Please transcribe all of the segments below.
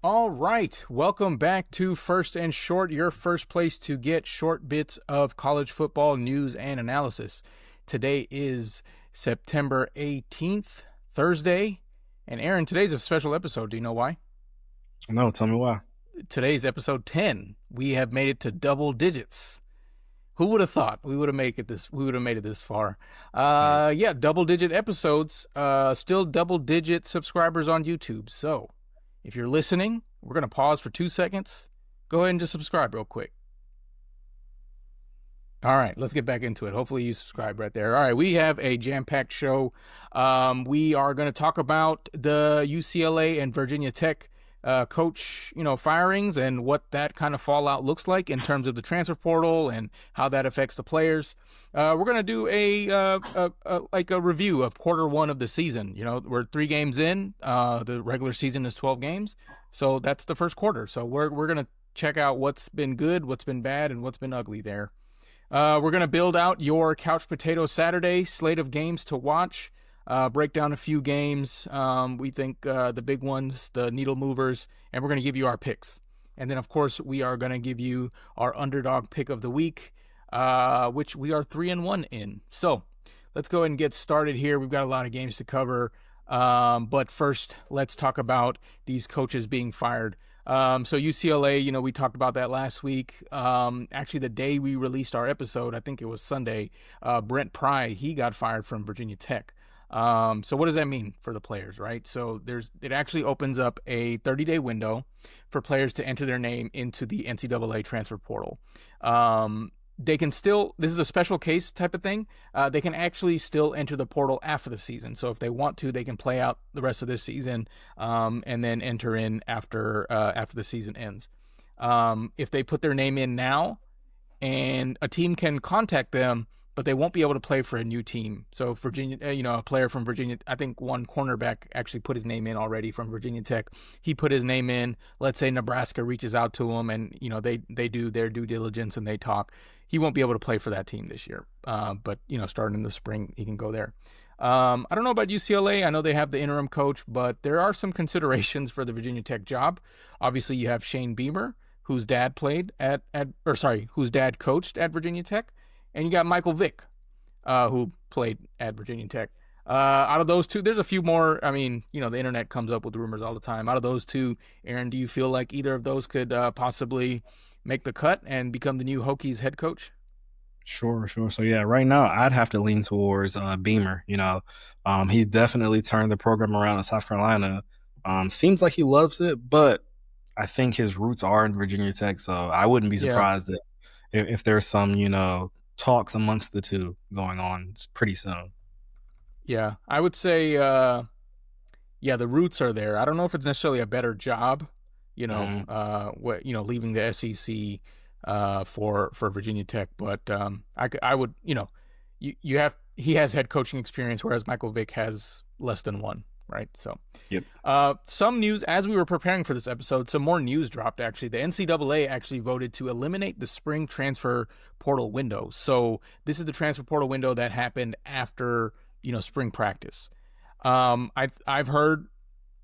All right, welcome back to First and Short, your first place to get short bits of college football news and analysis. Today is September 18th, Thursday, and Aaron, today's a special episode. Do you know why? No, tell me why. Today's episode 10. We have made it to double digits. Who would have thought we would have made it this? We would have made it this far. Yeah, double digit episodes. Still double digit subscribers on YouTube. So, if you're listening, we're gonna pause for 2 seconds. Go ahead and just subscribe real quick. All right, let's get back into it. Hopefully you subscribe right there. All right, we have a jam-packed show. We are going to talk about the UCLA and Virginia Tech coach, firings and what that kind of fallout looks like in terms of the transfer portal and how that affects the players. We're going to do a review of quarter one of the season. We're 3 games in. The regular season is 12 games, so that's the first quarter. So we're going to check out what's been good, what's been bad, and what's been ugly there. We're going to build out your Couch Potato Saturday slate of games to watch, break down a few games. We think the big ones, the needle movers, and we're going to give you our picks. And then, of course, we are going to give you our underdog pick of the week, which we are 3-1 in. So let's go ahead and get started here. We've got a lot of games to cover. But first, let's talk about these coaches being fired. So UCLA, we talked about that last week. Actually, the day we released our episode, I think it was Sunday, Brent Pry, he got fired from Virginia Tech. So what does that mean for the players, right? So it actually opens up a 30-day window for players to enter their name into the NCAA transfer portal. They can still, this is a special case type of thing. They can actually still enter the portal after the season. So if they want to, they can play out the rest of this season, and then enter in after the season ends. If they put their name in now, and a team can contact them, but they won't be able to play for a new team. So Virginia, a player from Virginia, I think one cornerback actually put his name in already from Virginia Tech. He put his name in. Let's say Nebraska reaches out to him, and they do their due diligence and they talk. He won't be able to play for that team this year. But starting in the spring, he can go there. I don't know about UCLA. I know they have the interim coach, but there are some considerations for the Virginia Tech job. Obviously, you have Shane Beamer, whose dad whose dad coached at Virginia Tech. And you got Michael Vick, who played at Virginia Tech. Out of those two, there's a few more. I mean, the internet comes up with rumors all the time. Out of those two, Aaron, do you feel like either of those could possibly make the cut and become the new Hokies head coach? Sure. So yeah, right now I'd have to lean towards Beamer. He's definitely turned the program around in South Carolina. Seems like he loves it, but I think his roots are in Virginia Tech. So I wouldn't be surprised if there's some talks amongst the two going on pretty soon. Yeah, I would say, the roots are there. I don't know if it's necessarily a better job, leaving the SEC for Virginia Tech, but I would, he has head coaching experience, whereas Michael Vick has less than one. Right. So, yep. Some news as we were preparing for this episode, some more news dropped. Actually, the NCAA actually voted to eliminate the spring transfer portal window. So this is the transfer portal window that happened after, spring practice. I've heard,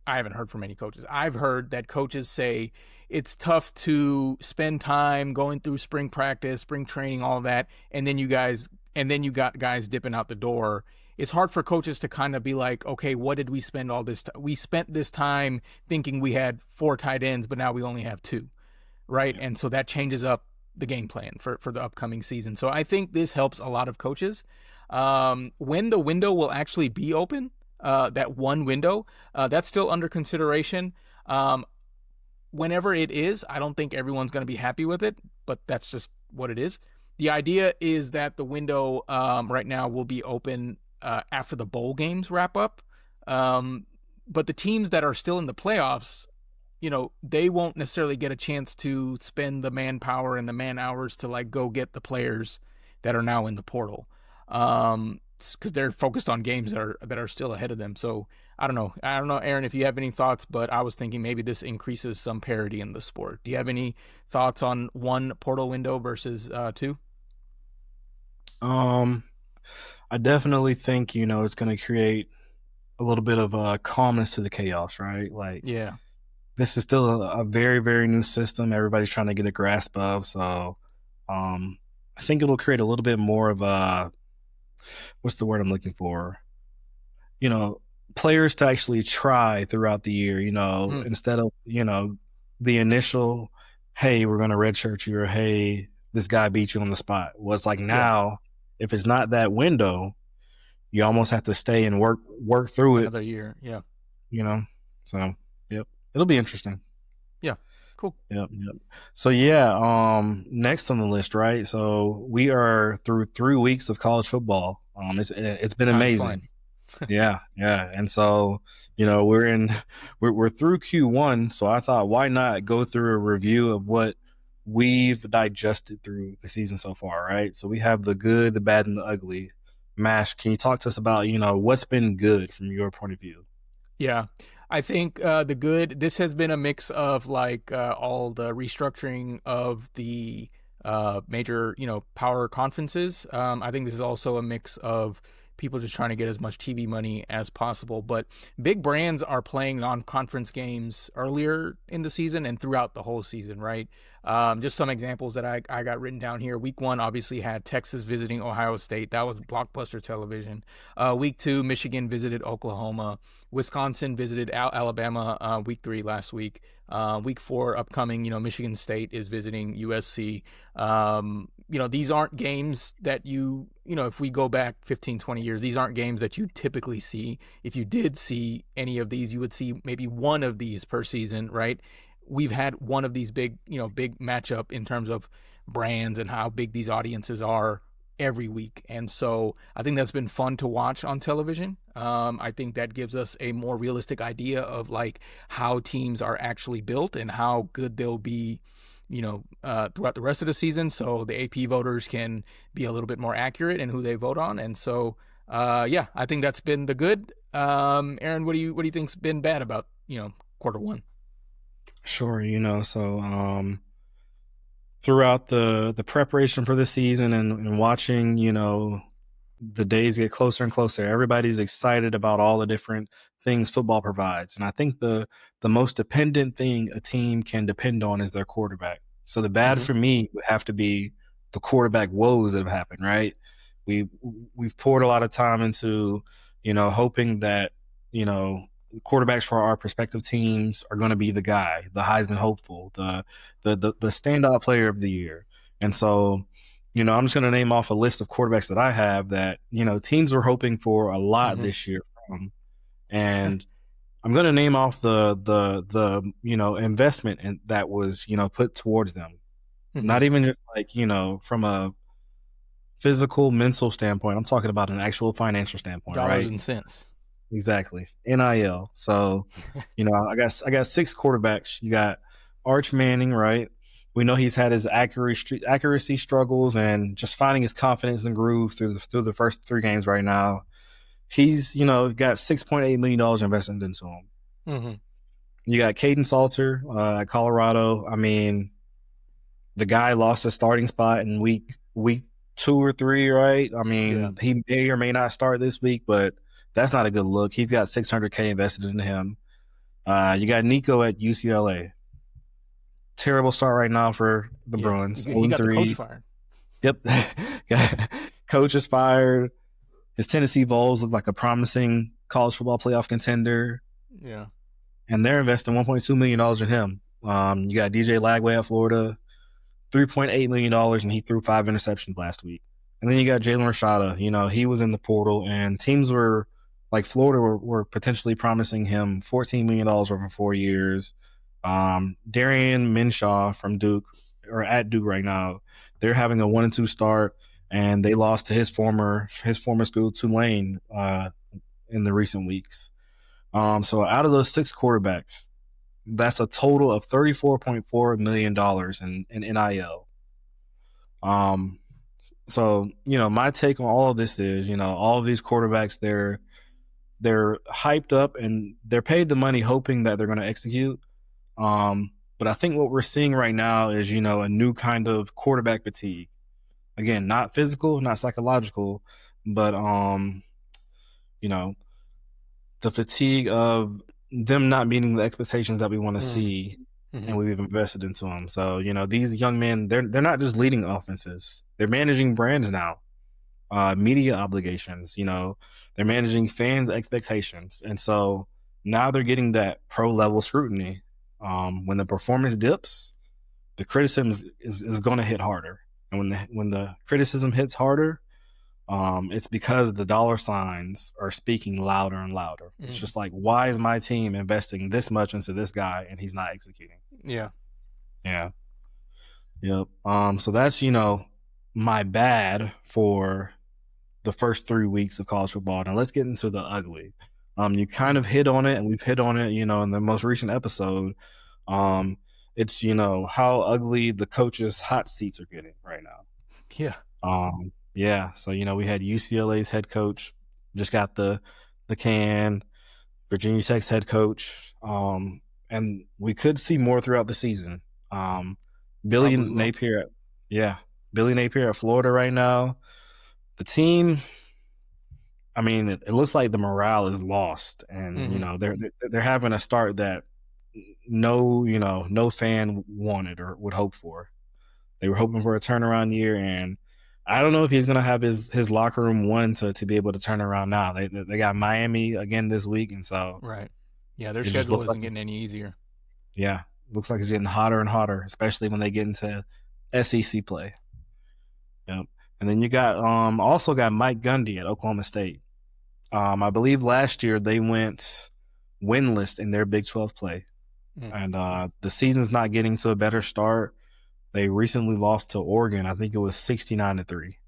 I haven't heard from any coaches. I've heard that coaches say it's tough to spend time going through spring practice, spring training, all that. And then you got guys dipping out the door. It's hard for coaches to kind of be like, okay, what did we spend all this time? We spent this time thinking we had 4 tight ends, but now we only have 2, right? Yeah. And so that changes up the game plan for the upcoming season. So I think this helps a lot of coaches. When the window will actually be open, that one window, that's still under consideration. Whenever it is, I don't think everyone's going to be happy with it, but that's just what it is. The idea is that the window right now will be open after the bowl games wrap up. But the teams that are still in the playoffs, they won't necessarily get a chance to spend the manpower and the man hours to go get the players that are now in the portal. Because they're focused on games that are still ahead of them. So I don't know, Aaron, if you have any thoughts, but I was thinking maybe this increases some parity in the sport. Do you have any thoughts on one portal window versus 2? I definitely think, it's going to create a little bit of calmness to the chaos, right? Yeah. this is still a very, very new system. Everybody's trying to get a grasp of. So um, I think it'll create a little bit more of a, what's the word I'm looking for? You know, players to actually try throughout the year, Mhm. instead of, the initial, hey, we're going to redshirt you, or hey, this guy beat you on the spot. Well, it's like Yeah, now, if it's not that window, you almost have to stay and work through it, another year. Yeah, you know? So, yep. It'll be interesting. yeah, cool. Yep, yep. So yeah, next on the list, right? So we are through 3 weeks of college football. It's been Time's flying. amazing. Yeah, yeah. And so, we're in we're through Q1, so I thought why not go through a review of what we've digested through the season so far, right? So we have the good, the bad, and the ugly. Mash, can you talk to us about, what's been good from your point of view? Yeah. I think the good, this has been a mix of like all the restructuring of the major, power conferences. I think this is also a mix of people just trying to get as much TV money as possible. But big brands are playing non-conference games earlier in the season and throughout the whole season, right? Just some examples that I got written down here. Week 1 obviously had Texas visiting Ohio State. That was blockbuster television. Week 2, Michigan visited Oklahoma. Wisconsin visited Alabama week 3 last week. Week 4 upcoming, Michigan State is visiting USC. These aren't games that if we go back 15, 20 years, these aren't games that you typically see. If you did see any of these, you would see maybe one of these per season, right? We've had one of these big matchup in terms of brands and how big these audiences are every week. And so I think that's been fun to watch on television. I think that gives us a more realistic idea of like how teams are actually built and how good they'll be, throughout the rest of the season. So the AP voters can be a little bit more accurate in who they vote on. And so, yeah, I think that's been the good. Aaron, what do you think's been bad about, quarter one? Sure, so throughout the preparation for the season, and watching, the days get closer and closer. Everybody's excited about all the different things football provides. And I think the most dependent thing a team can depend on is their quarterback. So the bad Mm-hmm. for me would have to be the quarterback woes that have happened, right? We we've poured a lot of time into, hoping that, quarterbacks for our prospective teams are going to be the guy, the Heisman hopeful, the standout player of the year. And so, I'm just going to name off a list of quarterbacks that I have that, teams were hoping for a lot Mm-hmm. this year from. And I'm going to name off the investment that was, put towards them. Mm-hmm. Not even just like, from a physical, mental standpoint. I'm talking about an actual financial standpoint, Dollars right? and cents. Exactly. NIL. So, I got six quarterbacks. You got Arch Manning, right? We know he's had his accuracy struggles and just finding his confidence and groove through the first 3 games right now. He's, got $6.8 million invested into him. Mm-hmm. You got Caden Salter at Colorado. I mean, the guy lost his starting spot in week 2 or 3, right? I Yeah. mean, he may or may not start this week, but that's not a good look. He's got 600K invested into him. You got Nico at UCLA. Terrible start right now for the Yeah. Bruins. He 0 got the coach 3. fired. Yep. Coach is fired. His Tennessee Vols look like a promising college football playoff contender, Yeah. and they're investing $1.2 million in him. You got DJ Lagway at Florida, $3.8 million, and he threw 5 interceptions last week. And then you got Jalen Rashada. He was in the portal, and teams were like Florida were potentially promising him $14 million over 4 years. Darian Minshaw from Duke, or at Duke right now, they're having a 1-2 start, and they lost to his former school, Tulane, in the recent weeks. So out of those 6 quarterbacks, that's a total of $34.4 million in NIL. Um, so my take on all of this is, all of these quarterbacks, they're hyped up and they're paid the money hoping that they're going to execute. But I think what we're seeing right now is, a new kind of quarterback fatigue. Again, not physical, not psychological, but you know, the fatigue of them not meeting the expectations that we want to Mm. see, Mm-hmm. and we've invested into them. So these young men, they're not just leading offenses; they're managing brands now, media obligations. They're managing fans' expectations, and so now they're getting that pro level scrutiny. When the performance dips, the criticism is going to hit harder, and when the criticism hits harder, it's because the dollar signs are speaking louder and louder. It's Mm. just like, why is my team investing this much into this guy and he's not executing? Yeah. Yeah. Yep. So that's my bad for the first 3 weeks of college football. Now let's get into the ugly. You kind Mm. of hit on it, and we've hit on it, in the most recent episode. Um, it's how ugly the coaches' hot seats are getting right now. Yeah. Yeah. So we had UCLA's head coach just got the can, Virginia Tech's head coach, and we could see more throughout the season. Um, Billy Probably will. Napier, yeah, Billy Napier at Florida right now. The team, I mean, it looks like the morale is lost, and Mm-hmm. they're having a start that no fan wanted or would hope for. They were hoping for a turnaround year, and I don't know if he's going to have his locker room one to be able to turn around now. They got Miami again this week, and so Right. Yeah, their it just schedule looks like isn't getting any easier. yeah, looks like it's getting hotter and hotter, especially when they get into SEC play. Yep. And then you got also got Mike Gundy at Oklahoma State. I believe last year they went winless in their Big 12 play, Mm. and the season's not getting to a better start. They recently lost to Oregon. I think it was 69-3.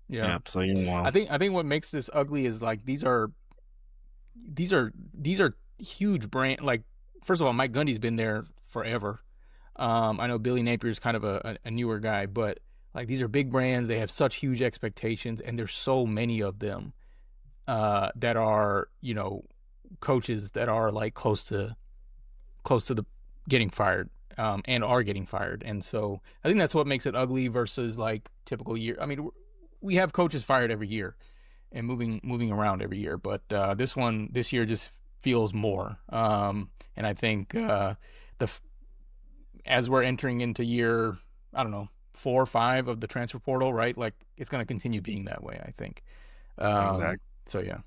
Yeah. Yeah, so I think what makes this ugly is like these are huge brand. Like, first of all, Mike Gundy's been there forever. I know Billy Napier's kind of a newer guy, but like these are big brands. They have such huge expectations, and there's so many of them that are coaches that are like close to the getting fired, and are getting fired. And so I think that's what makes it ugly versus like typical year. I mean, we have coaches fired every year and moving around every year, but this year just feels more. And I think the as we're entering into year, I don't know, 4 or 5 of the transfer portal, right? Like it's going to continue being that way, I think. exactly. So yeah.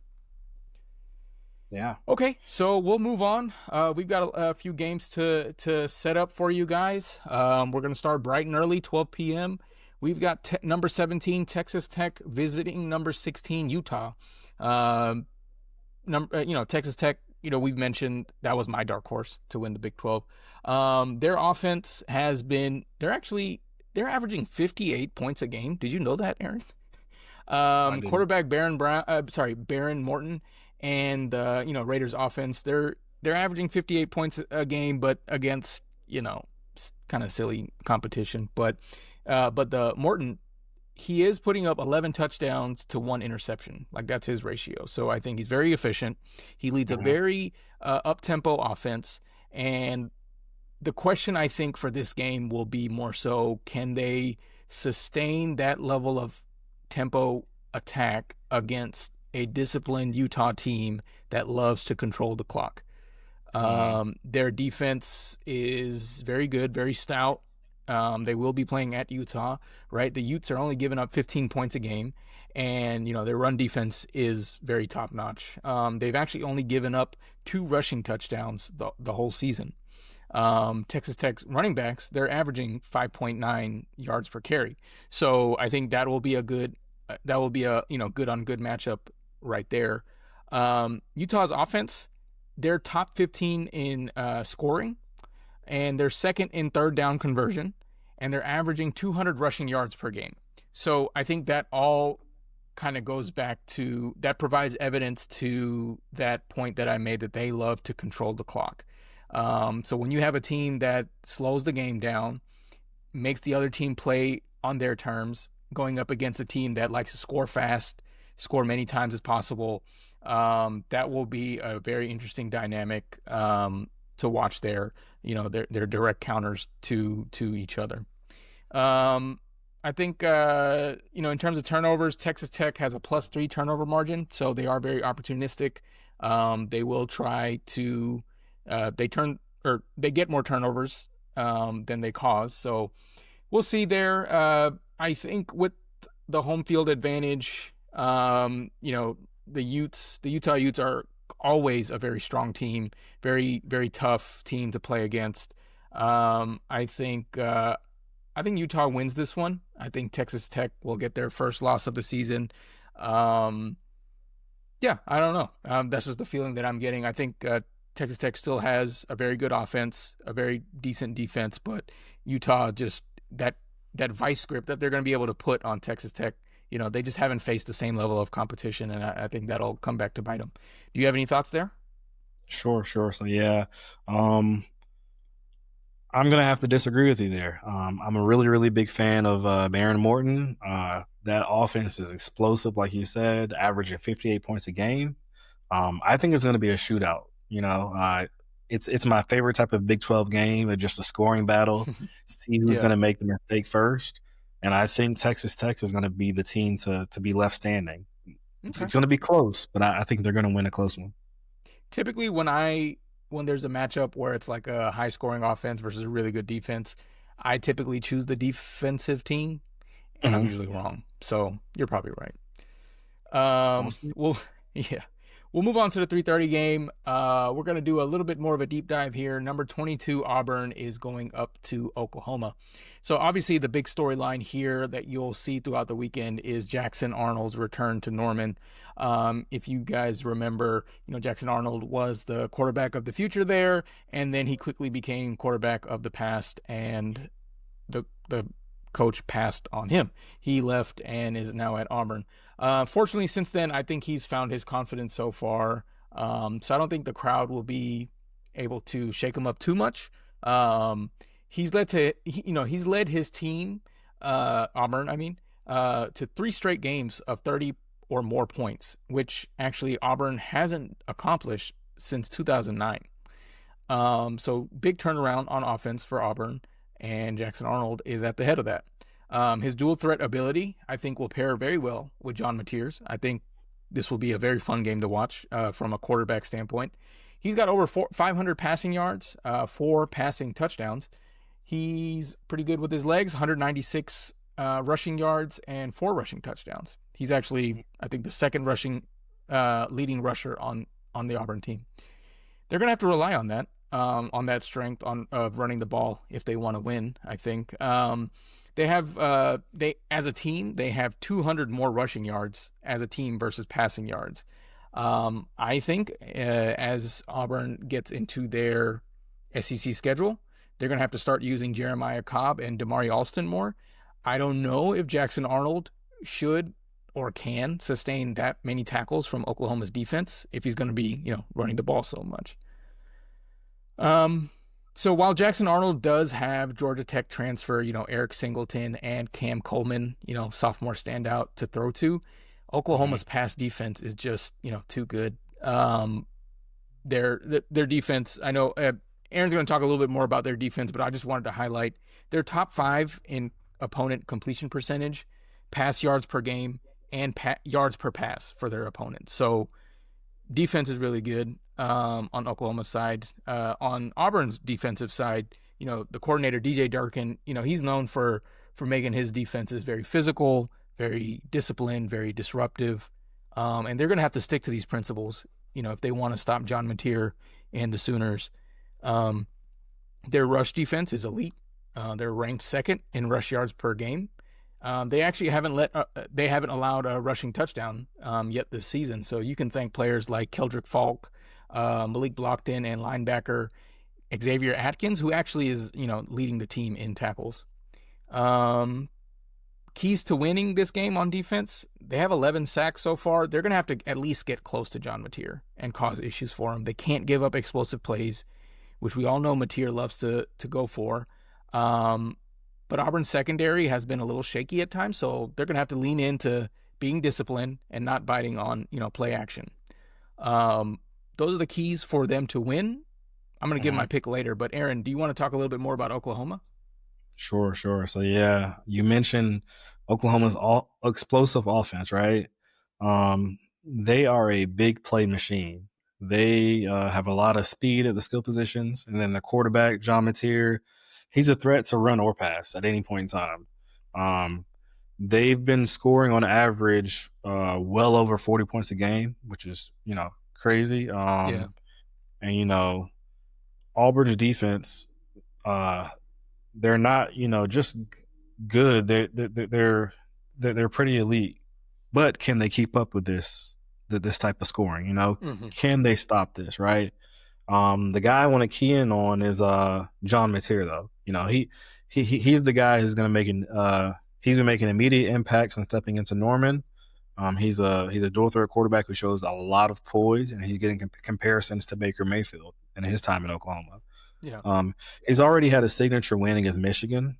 Yeah. Okay, so we'll move on. We've got a few games to set up for you guys. We're going to start bright and early, 12 p.m. We've got number 17 Texas Tech visiting number 16 Utah. Texas Tech. We've mentioned that was my dark horse to win the Big 12. Their offense has been. They're averaging 58 points a game. Did you know that, Aaron? I didn't. Quarterback Baron Morton, and Raiders offense. They're averaging 58 points a game, but against kind of silly competition. But the Morton, he is putting up 11 touchdowns to 1 interception. Like that's his ratio. So I think he's very efficient. He leads a Mhm. very up tempo offense, and the question I think for this game will be more so, can they sustain that level of tempo attack against a disciplined Utah team that loves to control the clock? Mhm. Their defense is very good, very stout. They will be playing at Utah, right? The Utes are only giving up 15 points a game, and their run defense is very top notch. They've actually only given up 2 rushing touchdowns the whole season. Texas Tech's running backs, they're averaging 5.9 yards per carry. So I think that will be a good good on good matchup right there. Utah's offense, they're top 15 in scoring, and they're second in third down conversion, and they're averaging 200 rushing yards per game. So I think that all kind of goes back to that, provides evidence to that point that I made, that they love to control the clock. So when you have a team that slows the game down, makes the other team play on their terms, going up against a team that likes to score fast, score many times as possible, that will be a very interesting dynamic to watch there. Their direct counters to each other. I think in terms of turnovers, Texas Tech has a +3 turnover margin, so they are very opportunistic. They will try to they get more turnovers than they cause. So we'll see there. I think with the home field advantage, the Utah Utes are always a very strong team, very very tough team to play against. I think Utah wins this one. I think Texas Tech will get their first loss of the season. Um, yeah, I don't know. That's just the feeling that I'm getting. I think Texas Tech still has a very good offense, a very decent defense, but Utah just that vice grip that they're going to be able to put on Texas Tech. They just haven't faced the same level of competition, and I think that'll come back to bite them. Do you have any thoughts there? Sure, sure. So yeah, um, I'm gonna have to disagree with you there. I'm a really, really big fan of Baron Morton. That offense is explosive, like you said, averaging 58 points a game. I think it's going to be a shootout. It's my favorite type of Big 12 game. It's just a scoring battle. See who's Yeah. going to make the mistake first. And I think Texas Tech is going to be the team to be left standing. It's, Okay. it's going to be close, but I think they're going to win a close one. Typically, when there's a matchup where it's like a high scoring offense versus a really good defense, I typically choose the defensive team, and I'm Hmm. usually wrong. So you're probably right. We'll see. Well, yeah, we'll move on to the 3:30 game. We're gonna do a little bit more of a deep dive here. Number 22 Auburn is going up to Oklahoma. So obviously the big storyline here that you'll see throughout the weekend is Jackson Arnold's return to Norman. If you guys remember, Jackson Arnold was the quarterback of the future there, and then he quickly became quarterback of the past, and the coach passed on him. He left and is now at Auburn. Fortunately, since then, I think he's found his confidence so far. So I don't think the crowd will be able to shake him up too much. He's led his team, Auburn, to three straight games of 30 or more points, which actually Auburn hasn't accomplished since 2009. So big turnaround on offense for Auburn, and Jackson Arnold is at the head of that. His dual threat ability, I think, will pair very well with John Mateers. I think this will be a very fun game to watch from a quarterback standpoint. He's got over 500 passing yards, four passing touchdowns. He's pretty good with his legs, 196 rushing yards and four rushing touchdowns. He's actually, I think, the second leading rusher on the Auburn team. They're going to have to rely on that strength of running the ball if they want to win. I think they as a team they have 200 more rushing yards as a team versus passing yards. I think as Auburn gets into their SEC schedule, they're going to have to start using Jeremiah Cobb and Damari Alston more. I don't know if Jackson Arnold should or can sustain that many tackles from Oklahoma's defense if he's going to be, running the ball so much. So while Jackson Arnold does have Georgia Tech transfer, Eric Singleton and Cam Coleman, sophomore standout to throw to, Hmm. Oklahoma's pass defense is just, too good. Their defense, I know Aaron's going to talk a little bit more about their defense, but I just wanted to highlight their top five in opponent completion percentage, pass yards per game, and yards per pass for their opponents. So defense is really good on Oklahoma's side. On Auburn's defensive side, the coordinator DJ Durkin, he's known for making his defenses very physical, very disciplined, very disruptive, and they're going to have to stick to these principles, if they want to stop John Mateer and the Sooners. Um, their rush defense is elite. They're ranked second in rush yards per game. They actually they haven't allowed a rushing touchdown yet this season. So you can thank players like Keldrick Falk, Malik Blockton, and linebacker Xavier Atkins, who actually is leading the team in tackles. Um, Keys to winning this game on defense: they have 11 sacks so far. They're gonna have to at least get close to John Mateer and cause issues for him. They can't give up explosive plays, which we all know Mateer loves to go for. Um, but Auburn's secondary has been a little shaky at times, so they're going to have to lean into being disciplined and not biting on play action. Um, those are the keys for them to win. I'm going to give my Hmm. pick later, but Aaron, do you want to talk a little bit more about Oklahoma? Sure, sure. So yeah, you mentioned Oklahoma's all explosive offense, right? They are a big play machine. They have a lot of speed at the skill positions, and then the quarterback, John Mateer, he's a threat to run or pass at any point in time. Um, they've been scoring on average well over 40 points a game, which is crazy. Yeah. And Auburn's defense, uh, they're not just good. They're pretty elite, but can they keep up with this type of scoring? Hmm. Can they stop this? Right. The guy I want to key in on is John Mateer though. He's the guy who's going to he's been making immediate impacts and stepping into Norman. He's a dual threat quarterback who shows a lot of poise, and he's getting comparisons to Baker Mayfield in his time in Oklahoma. Yeah. He's already had a signature win against Michigan.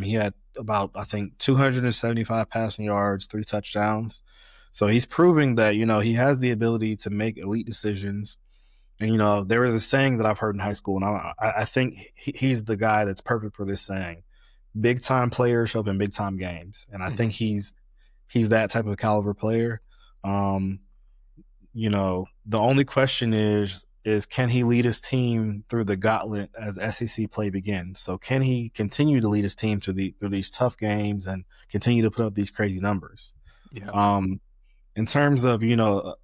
He had about, I think, 275 passing yards, 3 touchdowns. So he's proving that he has the ability to make elite decisions. And there was a saying that I've heard in high school, and I think he's the guy that's perfect for this saying: big time players show up in big time games, and I think he's that type of caliber player. The only question is can he lead his team through the gauntlet as SEC play begins? So can he continue to lead his team through these tough games and continue to put up these crazy numbers? Yeah. In terms of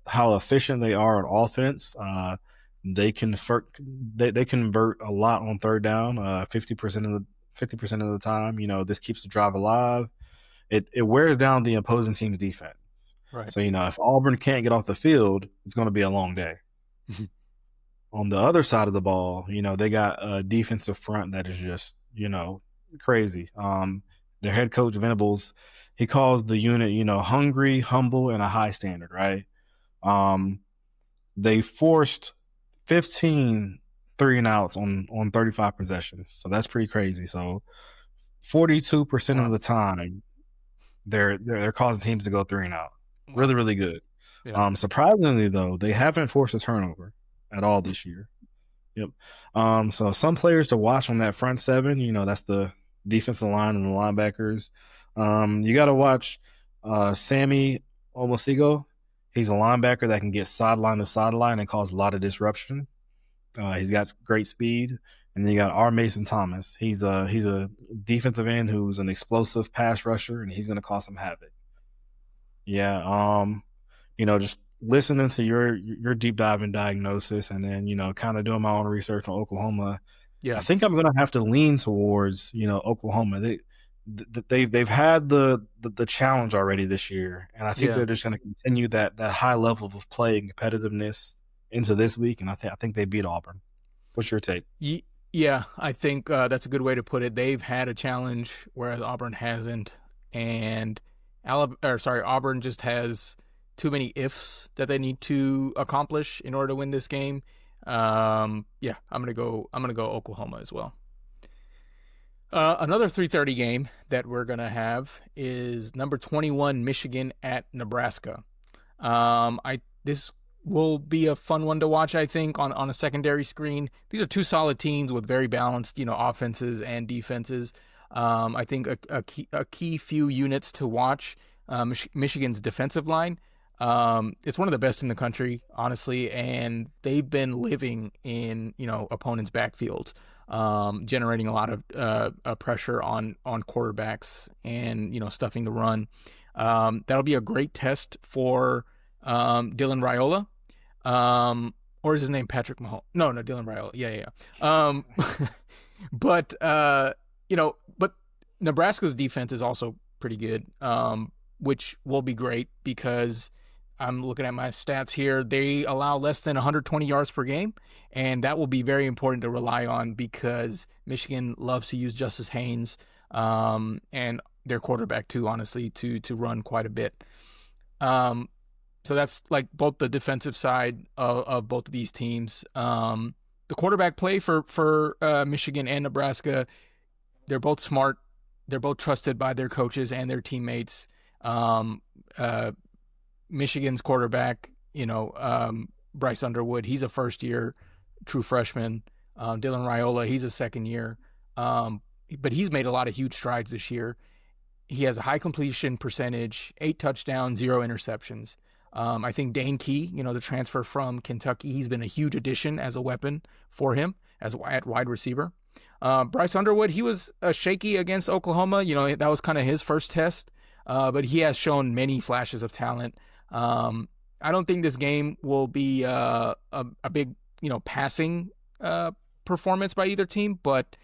how efficient they are on offense, they convert a lot on third down, 50% of the time. This keeps the drive alive. It wears down the opposing team's defense. Right. So if Auburn can't get off the field, it's going to be a long day. On the other side of the ball, they got a defensive front that is just crazy. Their head coach Venables, he calls the unit hungry, humble, and a high standard. Right. They forced 15 3-and-outs on 35 possessions. So that's pretty crazy. So 42% of the time they're causing teams to go 3-and-out. Wow. Really, really good. Yeah. Surprisingly though, they haven't forced a turnover at all this year. Yep. So some players to watch on that front seven, that's the defensive line and the linebackers. You got to watch Sammy Omosigo. He's a linebacker that can get sideline to sideline and cause a lot of disruption. He's got great speed. And then you got R. Mason Thomas. He's a defensive end who's an explosive pass rusher, and he's going to cause some havoc. Yeah. Just listening to your deep dive and diagnosis, and then kind of doing my own research on Oklahoma. Yeah. I think I'm going to have to lean towards Oklahoma. They've had the challenge already this year, and I think they're just going to continue that high level of play and competitiveness into this week. And I think they beat Auburn. What's your take? Yeah, I think that's a good way to put it. They've had a challenge, whereas Auburn hasn't, and Auburn just has too many ifs that they need to accomplish in order to win this game. I'm gonna go Oklahoma as well. Another 3:30 game that we're gonna have is number 21 Michigan at Nebraska. This will be a fun one to watch, I think, on a secondary screen. These are two solid teams with very balanced, offenses and defenses. I think a key few units to watch. Michigan's defensive line. It's one of the best in the country, honestly, and they've been living in opponents' backfields, generating a lot of pressure on quarterbacks and stuffing the run. That'll be a great test for Dylan Raiola. Or is his name Patrick Mahomes? No, Dylan Raiola. Yeah. But Nebraska's defense is also pretty good, which will be great because I'm looking at my stats here. They allow less than 120 yards per game, and that will be very important to rely on because Michigan loves to use Justice Haynes and their quarterback too, honestly, to run quite a bit. So that's like both the defensive side of both of these teams. The quarterback play for Michigan and Nebraska, they're both smart. They're both trusted by their coaches and their teammates. Michigan's quarterback, Bryce Underwood, he's a first-year true freshman. Dylan Raiola, he's a second year. But he's made a lot of huge strides this year. He has a high completion percentage, 8 touchdowns, 0 interceptions. I think Dane Key, the transfer from Kentucky, he's been a huge addition as a weapon for him as at wide receiver. Bryce Underwood, he was shaky against Oklahoma. That was kind of his first test, but he has shown many flashes of talent. I don't think this game will be a big, passing performance by either team, but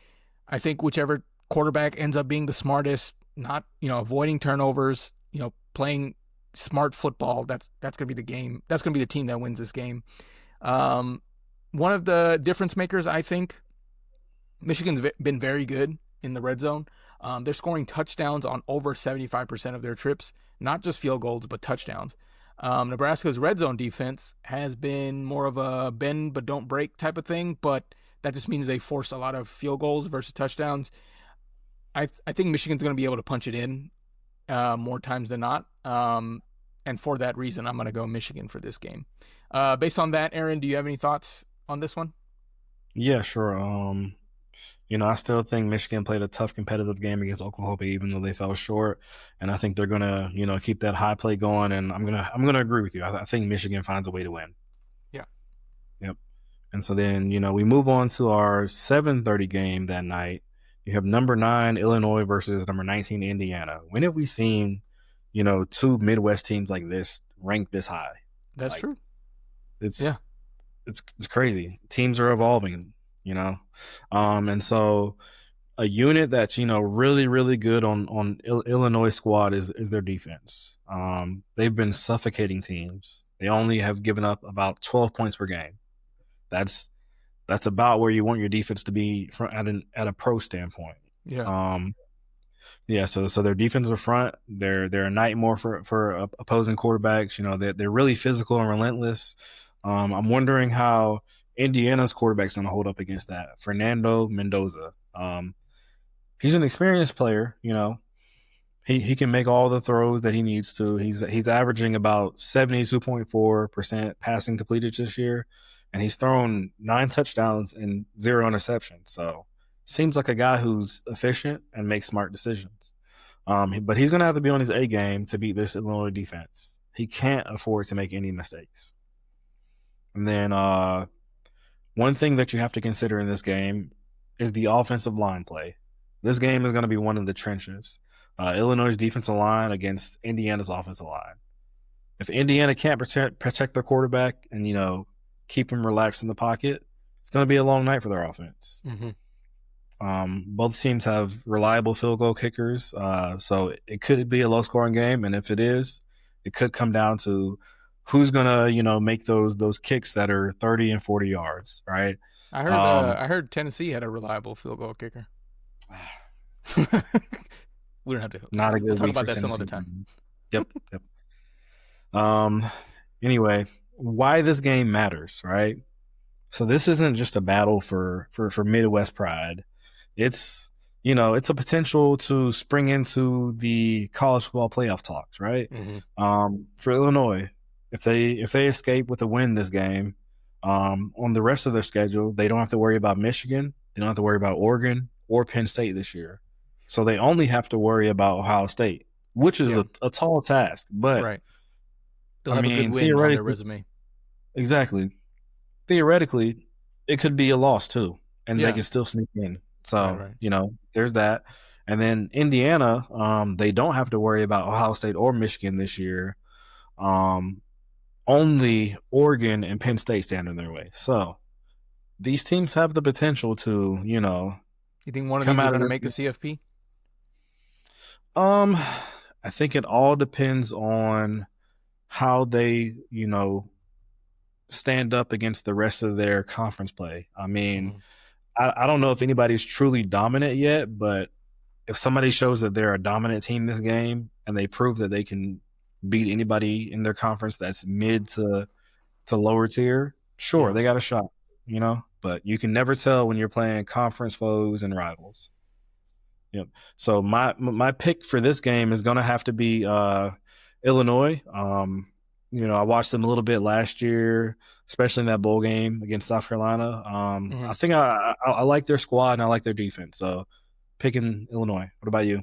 I think whichever quarterback ends up being the smartest, not, avoiding turnovers, playing smart football, that's going to be the game. That's going to be the team that wins this game. One of the difference makers, I think, Michigan's been very good in the red zone. They're scoring touchdowns on over 75% of their trips, not just field goals, but touchdowns. Nebraska's red zone defense has been more of a bend but don't break type of thing, but that just means they force a lot of field goals versus touchdowns. I think Michigan's going to be able to punch it in more times than not. And for that reason, I'm going to go Michigan for this game. Based on that, Aaron, do you have any thoughts on this one? Yeah, sure. I still think Michigan played a tough competitive game against Oklahoma, even though they fell short. And I think they're gonna, keep that high play going. And I'm gonna agree with you. I think Michigan finds a way to win. Yeah. Yep. And so then, we move on to our 7:30 game that night. You have number 9 Illinois versus number 19 Indiana. When have we seen, two Midwest teams like this ranked this high? That's true. It's crazy. Teams are evolving. And so a unit that's really really good on Illinois squad is their defense. They've been suffocating teams. They only have given up about 12 points per game. That's about where you want your defense to be at a pro standpoint. Yeah. So their defensive front, they're a nightmare for opposing quarterbacks. They're really physical and relentless. I'm wondering how Indiana's quarterback's going to hold up against that. Fernando Mendoza. He's an experienced player. He can make all the throws that he needs to. He's averaging about 72.4% passing completed this year, and he's thrown 9 touchdowns and 0 interceptions. So seems like a guy who's efficient and makes smart decisions. But he's going to have to be on his A game to beat this Illinois defense. He can't afford to make any mistakes. And then one thing that you have to consider in this game is the offensive line play. This game is going to be one of the trenches. Illinois' defensive line against Indiana's offensive line. If Indiana can't protect their quarterback and, keep him relaxed in the pocket, it's going to be a long night for their offense. Mm-hmm. Both teams have reliable field goal kickers, so it could be a low-scoring game, and if it is, it could come down to who's gonna, make those kicks that are 30 and 40 yards, right? I heard Tennessee had a reliable field goal kicker. We don't have to. Not a good. We'll talk week about for that some Tennessee. other time. Yep. Anyway, why this game matters, right? So this isn't just a battle for Midwest pride. It's it's a potential to spring into the college football playoff talks, right? Mm-hmm. For Illinois, if they escape with a win this game, on the rest of their schedule, they don't have to worry about Michigan. They don't have to worry about Oregon or Penn State this year. So they only have to worry about Ohio State, which is a tall task. But right. They'll have a good win on their resume. Exactly. Theoretically, it could be a loss too, and they can still sneak in. So, right. There's that. And then Indiana, they don't have to worry about Ohio State or Michigan this year. Only Oregon and Penn State stand in their way. So these teams have the potential to, You think one of these are going to make the CFP? I think it all depends on how they, stand up against the rest of their conference play. I mean, I don't know if anybody's truly dominant yet, but if somebody shows that they're a dominant team this game and they prove that they can beat anybody in their conference that's mid to lower tier, sure, they got a shot, but you can never tell when you're playing conference foes and rivals. Yep. So my pick for this game is going to have to be Illinois. I watched them a little bit last year, especially in that bowl game against South Carolina. I think I like their squad and I like their defense. So picking Illinois. What about you?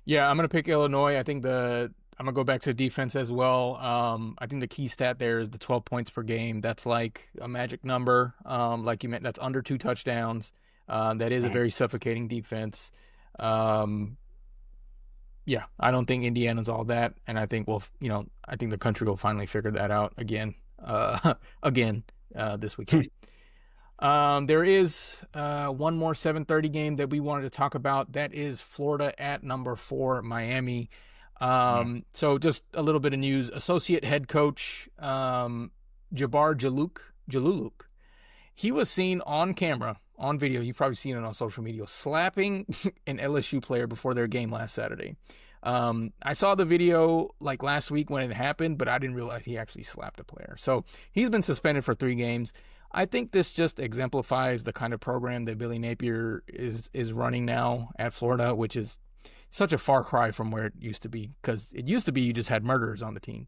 Yeah, I'm going to pick Illinois. I think the I'm gonna go back to defense as well. I think the key stat there is the 12 points per game. That's like a magic number. Like you meant, that's under 2 touchdowns. That is a Mhm. very suffocating defense. Um, yeah, I don't think Indiana's all that, and I think I think the country will finally figure that out again, again, this weekend. There is one more 7:30 game that we wanted to talk about. That is Florida at number 4, Miami. Yeah. So just a little bit of news. Associate head coach Jabbar Jaluluk, he was seen on camera, on video. You've probably seen it on social media, slapping an LSU player before their game last Saturday. I saw the video like last week when it happened, but I didn't realize he actually slapped a player. So he's been suspended for 3 games. I think this just exemplifies the kind of program that Billy Napier is running now at Florida, which is such a far cry from where it used to be, because it used to be you just had murderers on the team.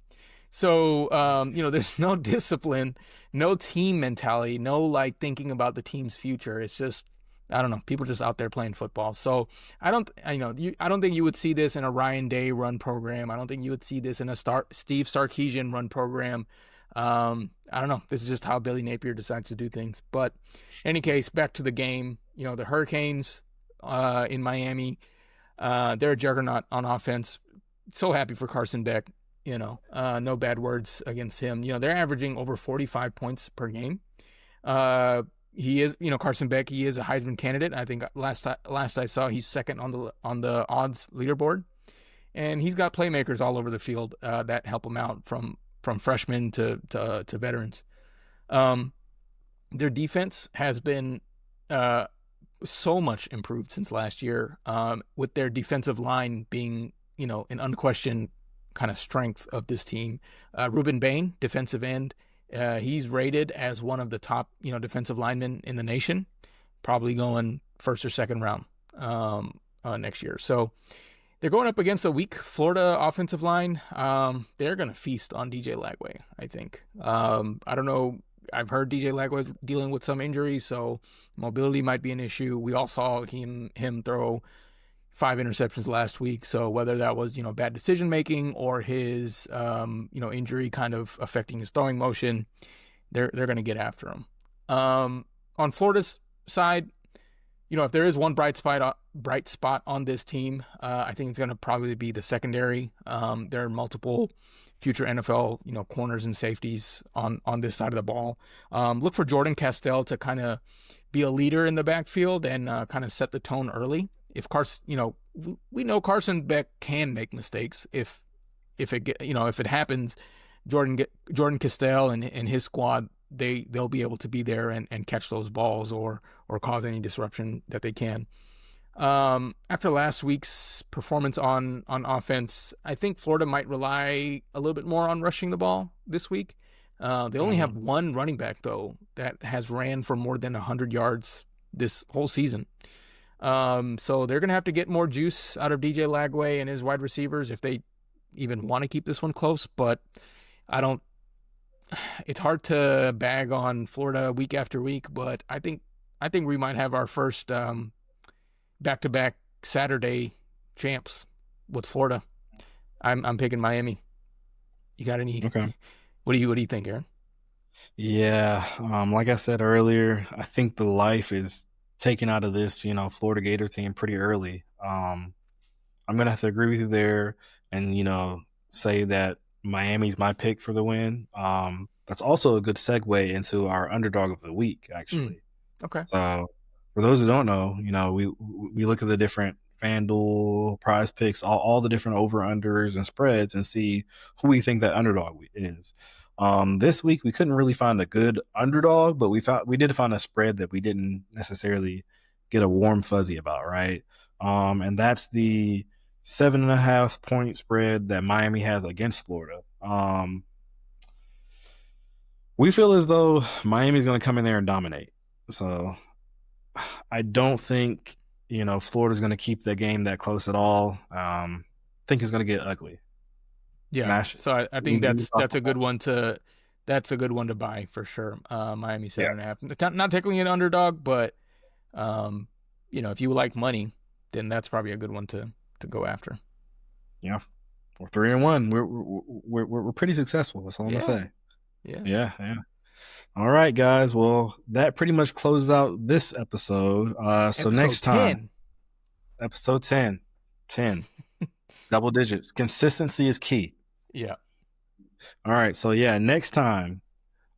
So, there's no discipline, no team mentality, no like thinking about the team's future. It's just, I don't know, people just out there playing football. So I don't think you would see this in a Ryan Day run program. I don't think you would see this in a Steve Sarkisian run program. I don't know. This is just how Billy Napier decides to do things. But in any case, back to the game. The Hurricanes in Miami, they're a juggernaut on offense. So happy for Carson Beck. No bad words against him. They're averaging over 45 points per game. He is, Carson Beck. He is a Heisman candidate. I think last I saw, he's second on the odds leaderboard, and he's got playmakers all over the field that help him out from freshmen to veterans. Their defense has been so much improved since last year, with their defensive line being, an unquestioned kind of strength of this team. Ruben Bain, defensive end, he's rated as one of the top, defensive linemen in the nation, probably going first or second round next year. So they're going up against a weak Florida offensive line. They're going to feast on DJ Lagway, I think. I don't know. I've heard DJ Lagway's dealing with some injuries, so mobility might be an issue. We all saw him throw 5 interceptions last week. So whether that was, bad decision making or his, injury kind of affecting his throwing motion, they're going to get after him. On Florida's side, if there is one bright spot on this team, I think it's going to probably be the secondary. There are multiple future NFL, corners and safeties on this side of the ball. Look for Jordan Castell to kind of be a leader in the backfield and kind of set the tone early. If Carson, we know Carson Beck can make mistakes. If it happens, Jordan Castell and his squad, they'll be able to be there and catch those balls or cause any disruption that they can. After last week's performance on offense, I think Florida might rely a little bit more on rushing the ball this week. They only have one running back, though, that has ran for more than 100 yards this whole season. So they're going to have to get more juice out of DJ Lagway and his wide receivers if they even want to keep this one close. But it's hard to bag on Florida week after week, but I think we might have our first back-to-back Saturday champs with Florida. I'm picking Miami. You got any? Okay. What do you think, Aaron? Yeah. Like I said earlier, I think the life is taken out of this, Florida Gator team pretty early. I'm gonna have to agree with you there, and say that Miami's my pick for the win. That's also a good segue into our underdog of the week, actually. Okay. So, for those who don't know, we look at the different FanDuel prize picks, all the different over-unders and spreads, and see who we think that underdog is. This week we couldn't really find a good underdog, but we did find a spread that we didn't necessarily get a warm fuzzy about, right? And that's the 7.5 point spread that Miami has against Florida. We feel as though Miami's going to come in there and dominate. So I don't think, Florida's going to keep the game that close at all. I think it's going to get ugly. Yeah. So I think that's a good one to buy for sure. Miami 7.5. Not technically an underdog, but if you like money, then that's probably a good one to go after. Yeah. We're 3-1. We're pretty successful. That's all I'm gonna say. Yeah. Yeah. All right, guys. Well, that pretty much closes out this episode. So Episode next 10. time, episode 10, 10, double digits. Consistency is key. Yeah. All right. So yeah, next time,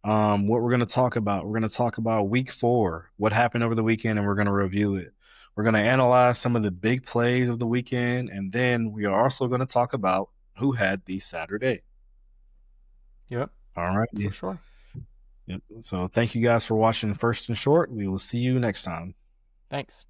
what we're gonna talk about? We're gonna talk about week 4, what happened over the weekend, and we're gonna review it. We're gonna analyze some of the big plays of the weekend, and then we are also gonna talk about who had the Saturday. Yep. All right. For sure. Yep. So thank you guys for watching First and Short. We will see you next time. Thanks.